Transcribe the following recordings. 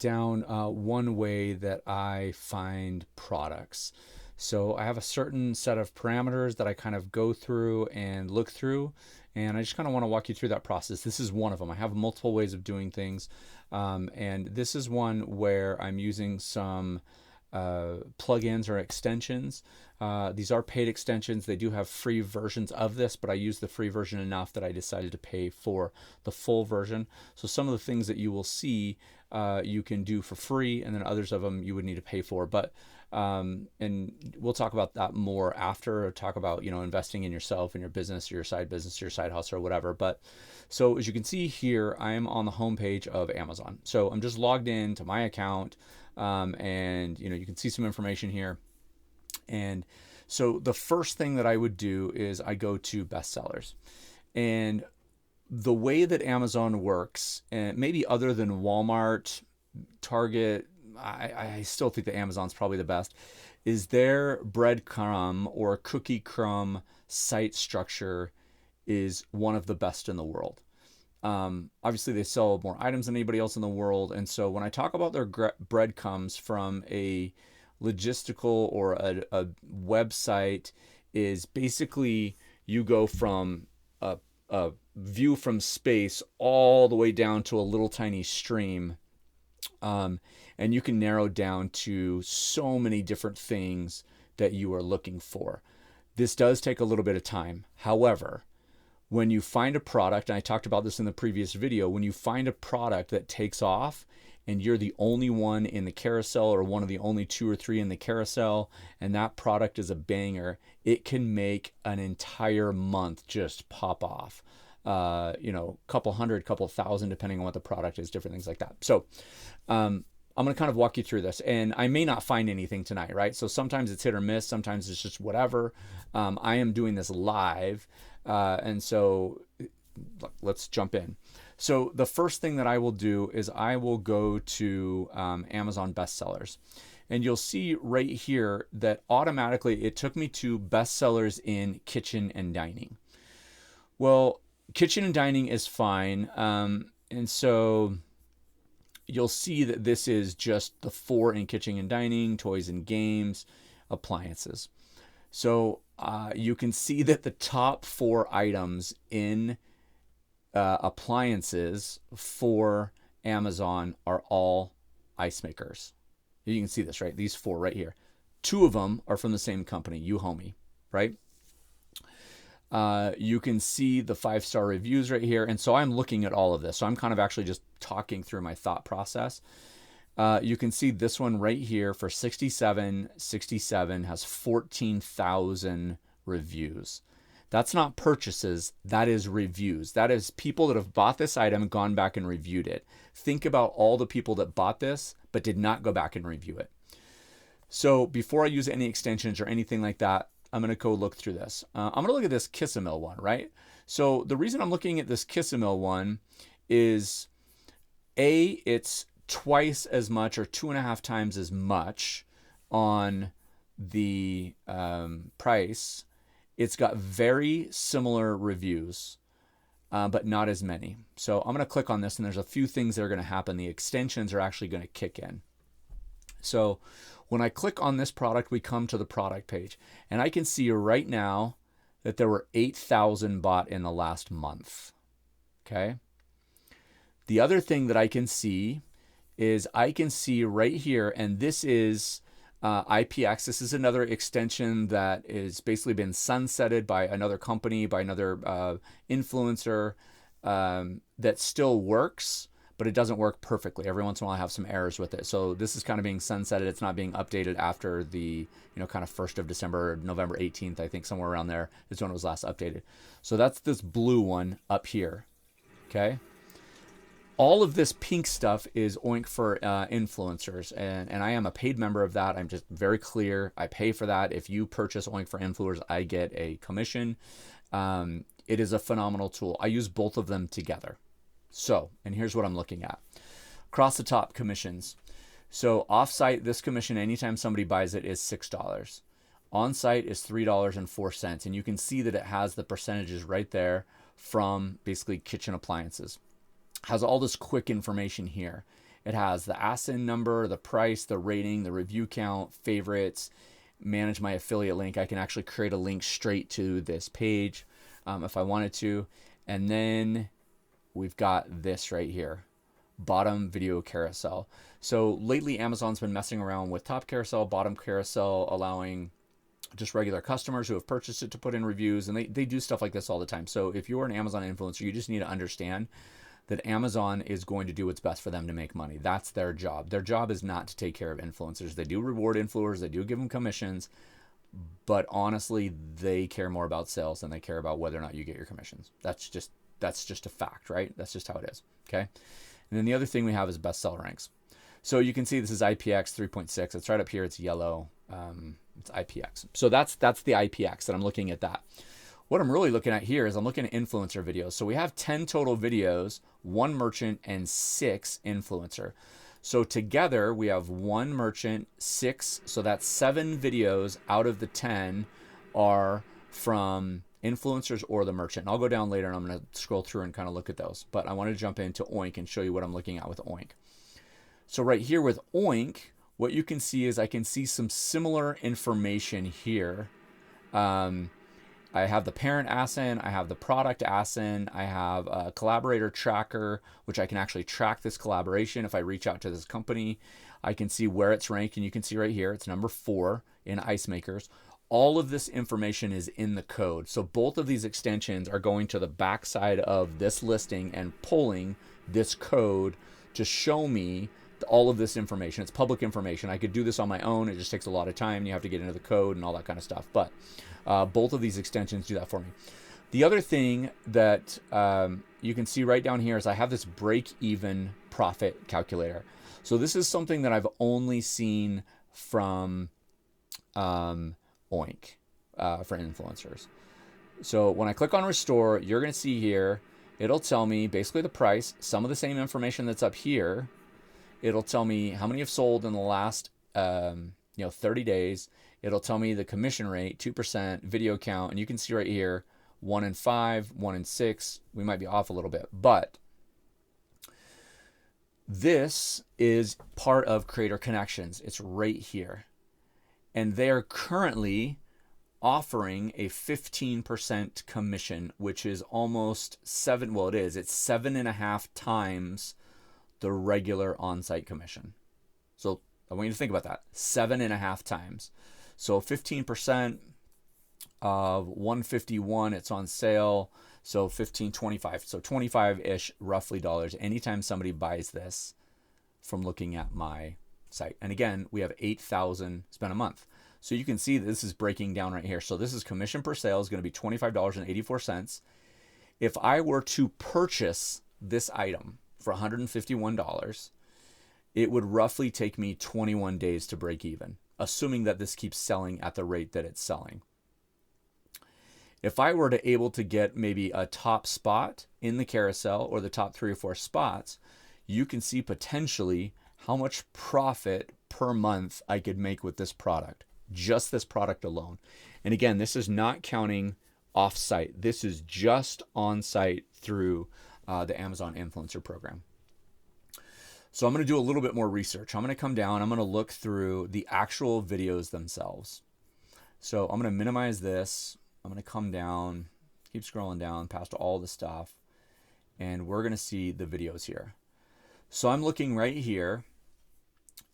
down one way that I find products. So I have a certain set of parameters that I kind of go through and look through, and I just kind of want to walk you through that process. This is one of them. I have multiple ways of doing things, and this is one where I'm using some plugins or extensions. These are paid extensions. They do have free versions of this, but I use the free version enough that I decided to pay for the full version. So some of the things that you will see you can do for free, and then others of them you would need to pay for. But and we'll talk about that more after, or talk about, investing in yourself and your business, your side business, your side hustle, or whatever. But so as you can see here, I am on the homepage of Amazon. So I'm just logged in to my account, and you can see some information here. And so the first thing that I would do is I go to bestsellers. And the way that Amazon works, and maybe other than Walmart, Target, I still think that Amazon's probably the best, is their breadcrumb or cookie crumb site structure is one of the best in the world. Obviously, they sell more items than anybody else in the world. And so when I talk about their breadcrumbs from a logistical or a website, is basically you go from a view from space all the way down to a little tiny stream. And you can narrow down to so many different things that you are looking for. This does take a little bit of time. However, when you find a product, and I talked about this in the previous video, when you find a product that takes off and you're the only one in the carousel, or one of the only 2 or 3 in the carousel, and that product is a banger, it can make an entire month just pop off. Couple hundred, couple thousand, depending on what the product is, different things like that. So I'm going to kind of walk you through this, and I may not find anything tonight, right? So sometimes it's hit or miss, sometimes it's just whatever. I am doing this live, and so let's jump in. So the first thing that I will do is I will go to Amazon bestsellers, and you'll see right here that automatically it took me to bestsellers in kitchen and dining. Well, kitchen and dining is fine, and so you'll see that this is just the 4 in kitchen and dining: toys and games, appliances. So you can see that the top 4 items in appliances for Amazon are all ice makers. You can see this, right? These 4 right here. 2 of them are from the same company, Yuhomi, right? You can see the 5-star reviews right here. And so I'm looking at all of this. So I'm kind of actually just talking through my thought process. You can see this one right here for $67.67 has 14,000 reviews. That's not purchases, that is reviews. That is people that have bought this item and gone back and reviewed it. Think about all the people that bought this but did not go back and review it. So before I use any extensions or anything like that, I'm going to go look through this. I'm going to look at this Kissamil one, right? So the reason I'm looking at this Kissamil one is it's twice as much, or 2.5 times as much on the price. It's got very similar reviews, but not as many. So I'm going to click on this, and there's a few things that are going to happen. The extensions are actually going to kick in. So when I click on this product, we come to the product page, and I can see right now that there were 8,000 bought in the last month. Okay. The other thing that I can see is I can see right here, and this is IPX. This is another extension that is basically been sunsetted by another company, by another influencer, that still works, but it doesn't work perfectly. Every once in a while I have some errors with it. So this is kind of being sunsetted. It's not being updated after the, kind of 1st of December, November 18th, I think somewhere around there is when it was last updated. So that's this blue one up here. Okay. All of this pink stuff is Oink for influencers, and I am a paid member of that. I'm just very clear. I pay for that. If you purchase Oink for influencers, I get a commission. It is a phenomenal tool. I use both of them together. So, and here's what I'm looking at. Across the top, commissions. So off-site, this commission, anytime somebody buys it, is $6. On-site is $3.04. And you can see that it has the percentages right there from basically kitchen appliances. Has all this quick information here. It has the ASIN number, the price, the rating, the review count, favorites, manage my affiliate link. I can actually create a link straight to this page if I wanted to. And then we've got this right here, bottom video carousel. So lately Amazon's been messing around with top carousel, bottom carousel, allowing just regular customers who have purchased it to put in reviews, and they do stuff like this all the time. So if you're an Amazon influencer, you just need to understand that Amazon is going to do what's best for them to make money. That's their job. Their job is not to take care of influencers. They do reward influencers, they do give them commissions, but honestly, they care more about sales than they care about whether or not you get your commissions. That's just a fact, right? That's just how it is. Okay. And then the other thing we have is bestseller ranks. So you can see this is IPX 3.6. It's right up here. It's yellow. It's IPX. So that's the IPX that I'm looking at that. What I'm really looking at here is I'm looking at influencer videos. So we have 10 total videos, 1 merchant, and 6 influencer. So together we have 1 merchant, 6. So that's 7 videos out of the 10 are from influencers or the merchant. And I'll go down later and I'm going to scroll through and kind of look at those. But I want to jump into Oink and show you what I'm looking at with Oink. So right here with Oink, what you can see is I can see some similar information here. I have the parent ASIN, I have the product ASIN, I have a collaborator tracker, which I can actually track this collaboration. If I reach out to this company, I can see where it's ranked, and you can see right here, it's number 4 in Ice Makers. All of this information is in the code. So both of these extensions are going to the backside of this listing and pulling this code to show me all of this information. It's public information. I could do this on my own. It just takes a lot of time. You have to get into the code and all that kind of stuff. But both of these extensions do that for me. The other thing that you can see right down here is I have this break-even profit calculator. So this is something that I've only seen from Oink for influencers. So when I click on Restore, you're going to see here, it'll tell me basically the price, some of the same information that's up here. It'll tell me how many have sold in the last 30 days. It'll tell me the commission rate, 2%, video count, and you can see right here, 1 in 5, 1 in 6. We might be off a little bit, but this is part of Creator Connections. It's right here. And they're currently offering a 15% commission, which is almost it's 7.5 times the regular on-site commission. So I want you to think about that, 7.5 times. So 15% of 151, it's on sale. So 15.25, so 25-ish roughly dollars anytime somebody buys this from looking at my site. And again, we have 8,000 spent a month. So you can see this is breaking down right here. So this is commission per sale is going to be $25.84. If I were to purchase this item for $151, it would roughly take me 21 days to break even, assuming that this keeps selling at the rate that it's selling. If I were to able to get maybe a top spot in the carousel or the top 3 or 4 spots, you can see potentially how much profit per month I could make with this product, just this product alone. And again, this is not counting off-site. This is just on-site through the Amazon Influencer Program. So I'm going to do a little bit more research. I'm going to come down. I'm going to look through the actual videos themselves. So I'm going to minimize this. I'm going to come down, keep scrolling down past all the stuff, and we're going to see the videos here. So I'm looking right here,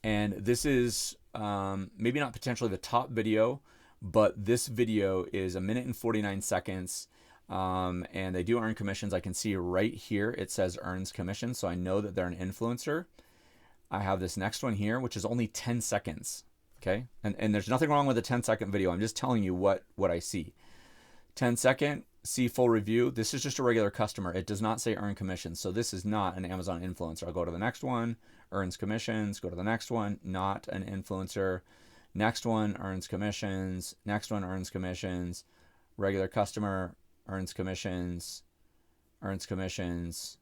and this is maybe not potentially the top video, but this video is 1 minute and 49 seconds. And they do earn commissions. I can see right here it says earns commission, so I know that they're an influencer. I have this next one here, which is only 10 seconds. Okay, and there's nothing wrong with a 10-second video. I'm just telling you what I see. 10-second, see full review. This is just a regular customer. It does not say earn commissions, so this is not an Amazon influencer. I'll go to the next one, earns commissions. Go to the next one, not an influencer. Next one earns commissions. Next one earns commissions. Regular customer earns commissions, earns commissions,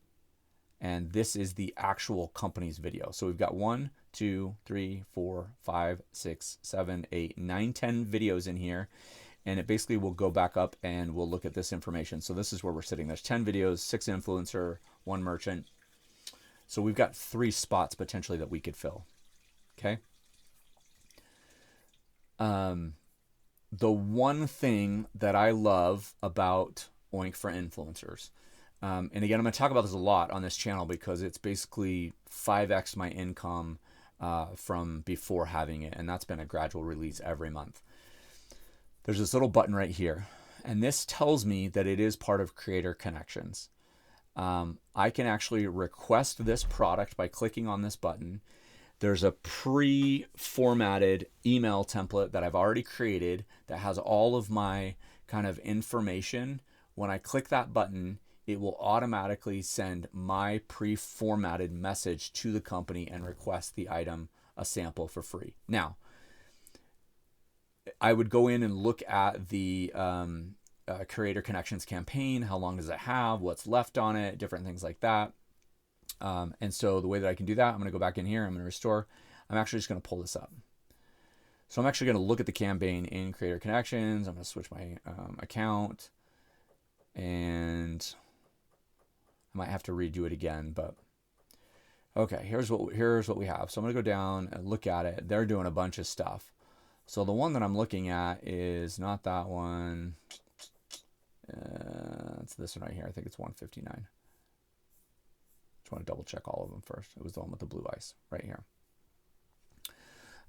and this is the actual company's video. So we've got 1, 2, 3, 4, 5, 6, 7, 8, 9, 10 videos in here, and it basically will go back up and we'll look at this information. So this is where we're sitting. There's 10 videos, 6 influencer, 1 merchant. So we've got 3 spots potentially that we could fill. Okay. The one thing that I love about Oink for Influencers, and again, I'm going to talk about this a lot on this channel because it's basically 5x my income from before having it, and that's been a gradual release every month. There's this little button right here, and this tells me that it is part of Creator Connections. I can actually request this product by clicking on this button. There's a pre-formatted email template that I've already created that has all of my kind of information. When I click that button, it will automatically send my pre-formatted message to the company and request the item, a sample, for free. Now, I would go in and look at the Creator Connections campaign. How long does it have? What's left on it? Different things like that. And so the way that I can do that, I'm going to go back in here. I'm going to restore. I'm actually just going to pull this up. So I'm actually going to look at the campaign in Creator Connections. I'm going to switch my account, and I might have to redo it again, but okay, here's what we have. So I'm going to go down and look at it. They're doing a bunch of stuff. So the one that I'm looking at is not that one. It's this one right here. I think it's 159. Just want to double check all of them first. It was the one with the blue ice right here.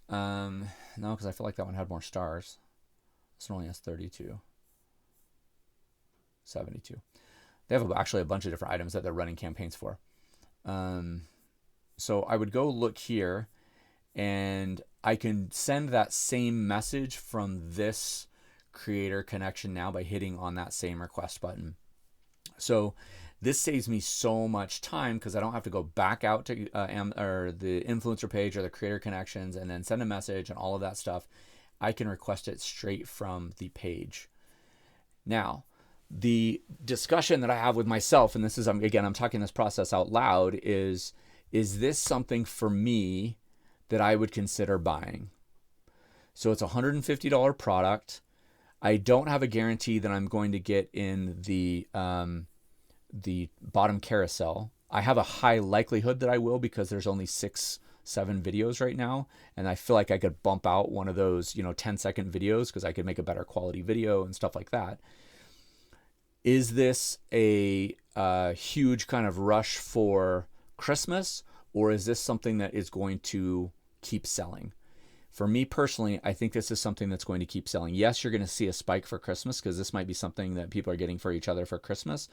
No, because I feel like that one had more stars. This one only has 32. 72. They have actually a bunch of different items that they're running campaigns for. So I would go look here, and I can send that same message from this Creator Connection now by hitting on that same request button. So this saves me so much time because I don't have to go back out to the influencer page or the Creator Connections and then send a message and all of that stuff. I can request it straight from the page. Now, the discussion that I have with myself, and this is, again, I'm talking this process out loud, is this something for me that I would consider buying? So it's a $150 product. I don't have a guarantee that I'm going to get in the bottom carousel. I have a high likelihood that I will because there's only 6-7 videos right now, and I feel like I could bump out one of those 10-second videos because I could make a better quality video and stuff like that. Is this a huge kind of rush for Christmas, or is this something that is going to keep selling? For me personally, I think this is something that's going to keep selling. Yes, you're going to see a spike for Christmas because this might be something that people are getting for each other for Christmas,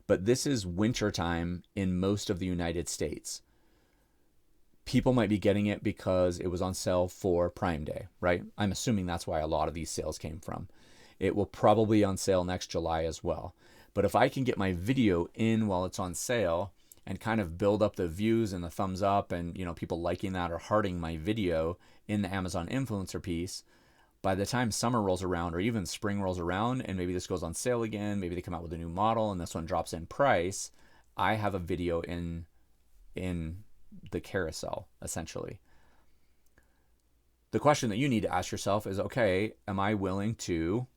but this is wintertime in most of the United States. People might be getting it because it was on sale for Prime Day, right? I'm assuming that's why a lot of these sales came from. It will probably be on sale next July as well. But if I can get my video in while it's on sale and kind of build up the views and the thumbs up and people liking that or hearting my video in the Amazon influencer piece, by the time summer rolls around or even spring rolls around and maybe this goes on sale again, maybe they come out with a new model and this one drops in price, I have a video in the carousel, essentially. The question that you need to ask yourself is, okay, am I willing to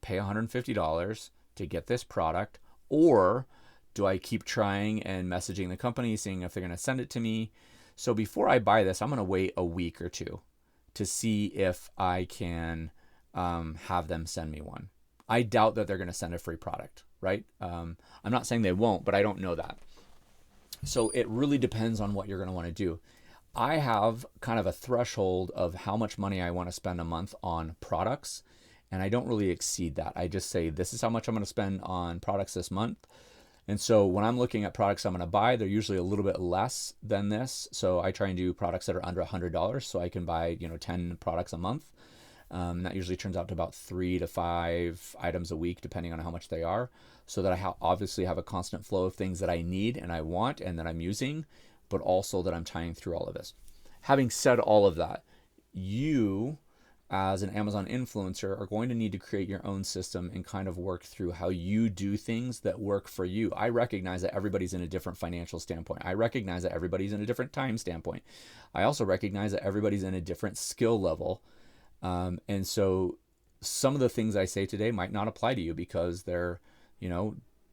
pay $150 to get this product, or do I keep trying and messaging the company, seeing if they're going to send it to me? So before I buy this, I'm going to wait a week or two to see if I can have them send me one. I doubt that they're going to send a free product, right? I'm not saying they won't, but I don't know that. So it really depends on what you're going to want to do. I have kind of a threshold of how much money I want to spend a month on products, and I don't really exceed that. I just say, this is how much I'm going to spend on products this month. And so when I'm looking at products I'm going to buy, they're usually a little bit less than this. So I try and do products that are under $100 so I can buy 10 products a month. That usually turns out to about 3 to 5 items a week, depending on how much they are, so that I obviously have a constant flow of things that I need and I want and that I'm using, but also that I'm tying through all of this. Having said all of that, you as an Amazon influencer are going to need to create your own system and kind of work through how you do things that work for you. I recognize that everybody's in a different financial standpoint. I recognize that everybody's in a different time standpoint. I also recognize that everybody's in a different skill level. And so some of the things I say today might not apply to you because they're,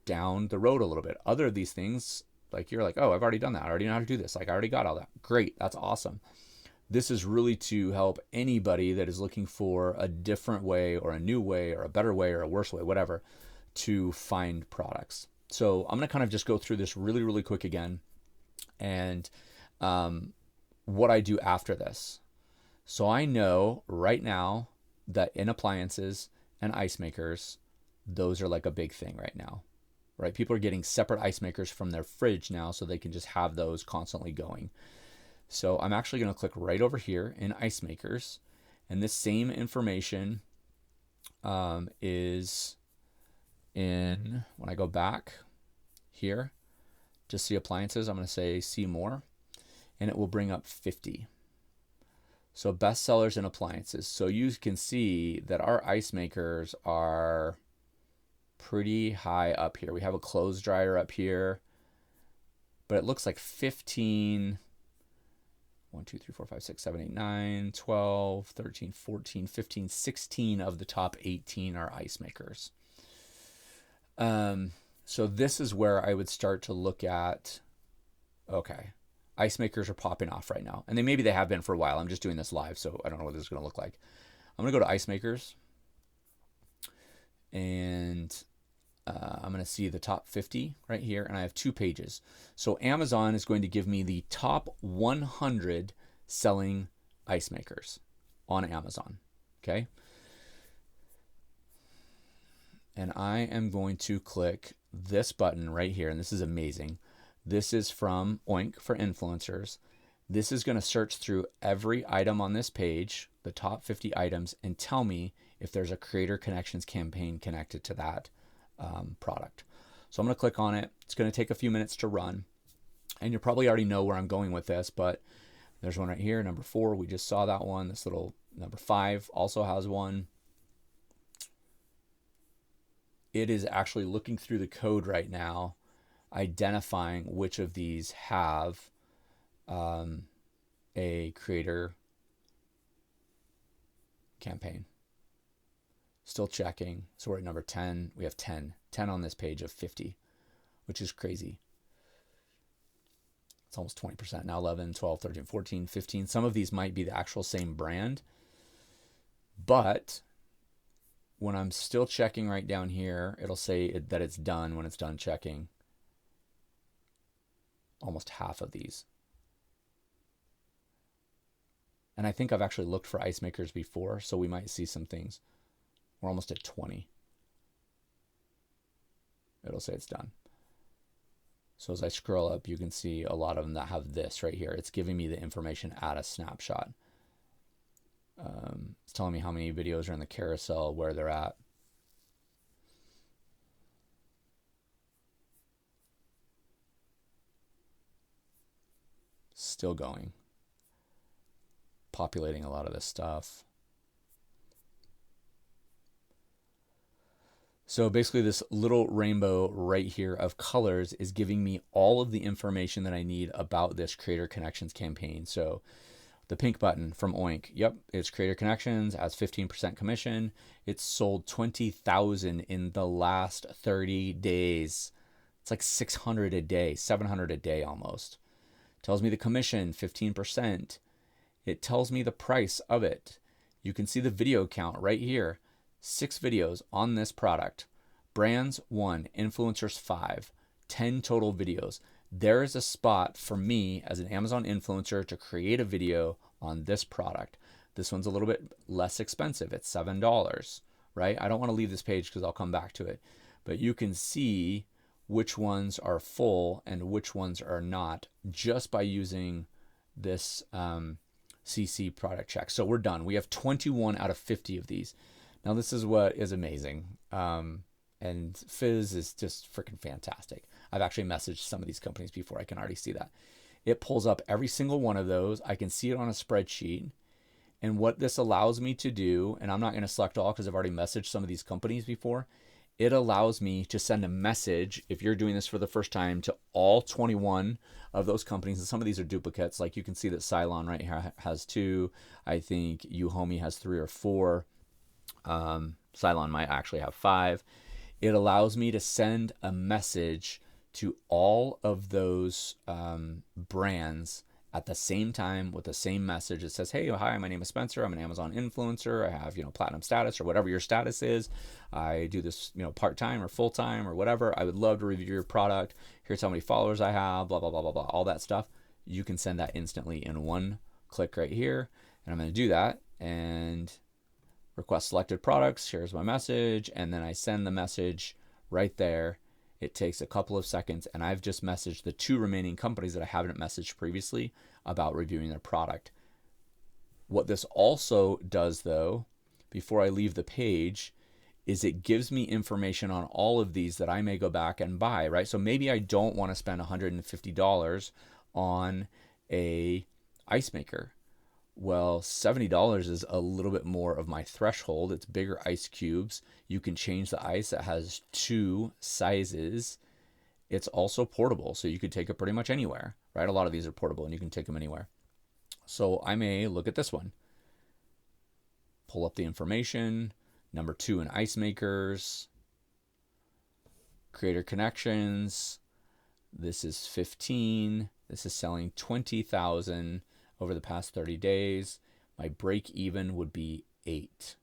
down the road a little bit. Other of these things Like you're like, oh, I've already done that. I already know how to do this. Like I already got all that. Great. That's awesome. This is really to help anybody that is looking for a different way or a new way or a better way or a worse way, whatever, to find products. So I'm going to kind of just go through this really, really quick again and what I do after this. So I know right now that in appliances and ice makers, those are like a big thing right now, right? People are getting separate ice makers from their fridge now so they can just have those constantly going. So I'm actually going to click right over here in ice makers, and this same information is in, when I go back here to see appliances, I'm going to say see more, and it will bring up 50. So best sellers in appliances. So you can see that our ice makers are pretty high up here. We have a clothes dryer up here, but it looks like 15, 1, 2, 3, 4, 5, 6, 7, 8, 9, 12, 13, 14, 15, 16 of the top 18 are ice makers. So this is where I would start to look at, okay, ice makers are popping off right now. And maybe they have been for a while. I'm just doing this live, so I don't know what this is going to look like. I'm going to go to ice makers. And I'm going to see the top 50 right here. And I have 2 pages. So Amazon is going to give me the top 100 selling ice makers on Amazon. Okay. And I am going to click this button right here. And this is amazing. This is from Oink for influencers. This is going to search through every item on this page, the top 50 items, and tell me if there's a Creator Connections campaign connected to that product. So I'm going to click on it. It's going to take a few minutes to run. And you probably already know where I'm going with this, but there's one right here, number 4. We just saw that one. This little number 5 also has one. It is actually looking through the code right now, identifying which of these have a creator campaign. Still checking. So we're at number 10. We have 10 on this page of 50, which is crazy. It's almost 20% now. 11, 12, 13, 14, 15. Some of these might be the actual same brand, but when I'm still checking right down here, it'll say that it's done when it's done checking. Almost half of these. And I think I've actually looked for ice makers before, so we might see some things. We're almost at 20. It'll say it's done. So as I scroll up, you can see a lot of them that have this right here. It's giving me the information at a snapshot. It's telling me how many videos are in the carousel, where they're at. Still going. Populating a lot of this stuff. So basically this little rainbow right here of colors is giving me all of the information that I need about this Creator Connections campaign. So the pink button from Oink, yep, it's Creator Connections, has 15% commission. It's sold 20,000 in the last 30 days. It's like 600 a day, 700 a day almost. Tells me the commission, 15%. It tells me the price of it. You can see the video count right here. 6 videos on this product. Brands 1, influencers 5, 10 total videos. There is a spot for me as an Amazon influencer to create a video on this product. This one's a little bit less expensive. It's $7, right? I don't want to leave this page because I'll come back to it. But you can see which ones are full and which ones are not just by using this CC product check. So we're done. We have 21 out of 50 of these. Now this is what is amazing. And Fizz is just freaking fantastic. I've actually messaged some of these companies before. I can already see that. It pulls up every single one of those. I can see it on a spreadsheet. And what this allows me to do, and I'm not going to select all because I've already messaged some of these companies before, it allows me to send a message, if you're doing this for the first time, to all 21 of those companies. And some of these are duplicates. Like you can see that Cylon right here has 2. I think Uhomie has 3 or 4. Cylon might actually have 5. It allows me to send a message to all of those brands at the same time with the same message. It says, hey, hi, my name is Spencer. I'm an Amazon influencer. I have, platinum status or whatever your status is. I do this, part-time or full-time or whatever. I would love to review your product. Here's how many followers I have, blah, blah, blah, blah, blah, all that stuff. You can send that instantly in one click right here. And I'm going to do that and request selected products. Here's my message. And then I send the message right there. It takes a couple of seconds, and I've just messaged the 2 remaining companies that I haven't messaged previously about reviewing their product. What this also does, though, before I leave the page, is it gives me information on all of these that I may go back and buy, right? So maybe I don't want to spend $150 on a ice maker. Well, $70 is a little bit more of my threshold. It's bigger ice cubes. You can change the ice. It has 2 sizes. It's also portable, so you could take it pretty much anywhere, right? A lot of these are portable and you can take them anywhere. So I may look at this one, pull up the information, number 2 in ice makers, creator connections. This is 15. This is selling 20,000 over the past 30 days. My break even would be 8.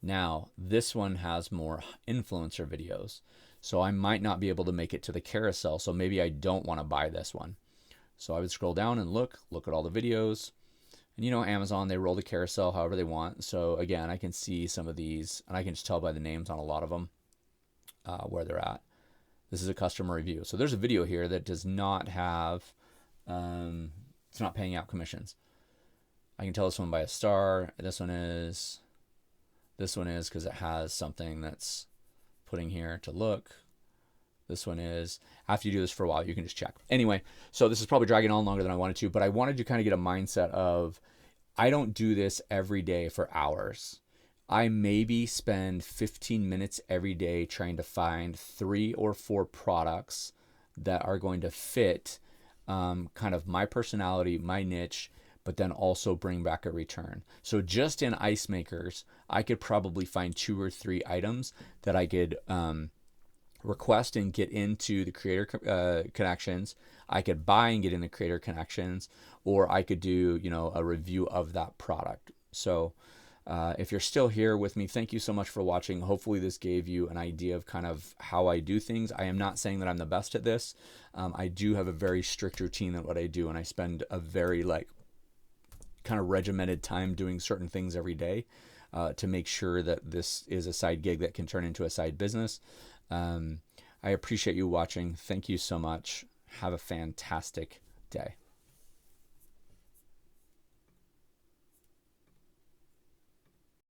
Now, this one has more influencer videos, so I might not be able to make it to the carousel, so maybe I don't want to buy this one. So I would scroll down and look at all the videos. And Amazon, they roll the carousel however they want. So again, I can see some of these, and I can just tell by the names on a lot of them where they're at. This is a customer review. So there's a video here that does not have, it's not paying out commissions. I can tell this one by a star. This one is because it has something that's putting here to look. This one is, after you do this for a while, you can just check. Anyway, so this is probably dragging on longer than I wanted to, but I wanted to kind of get a mindset of, I don't do this every day for hours. I maybe spend 15 minutes every day trying to find 3 or 4 products that are going to fit kind of my personality, my niche, but then also bring back a return. So just in ice makers, I could probably find 2 or 3 items that I could request and get into the creator connections. I could buy and get in the creator connections, or I could do, a review of that product. So if you're still here with me, thank you so much for watching. Hopefully this gave you an idea of kind of how I do things. I am not saying that I'm the best at this. I do have a very strict routine at what I do, and I spend a very kind of regimented time doing certain things every day to make sure that this is a side gig that can turn into a side business. I appreciate you watching. Thank you so much. Have a fantastic day.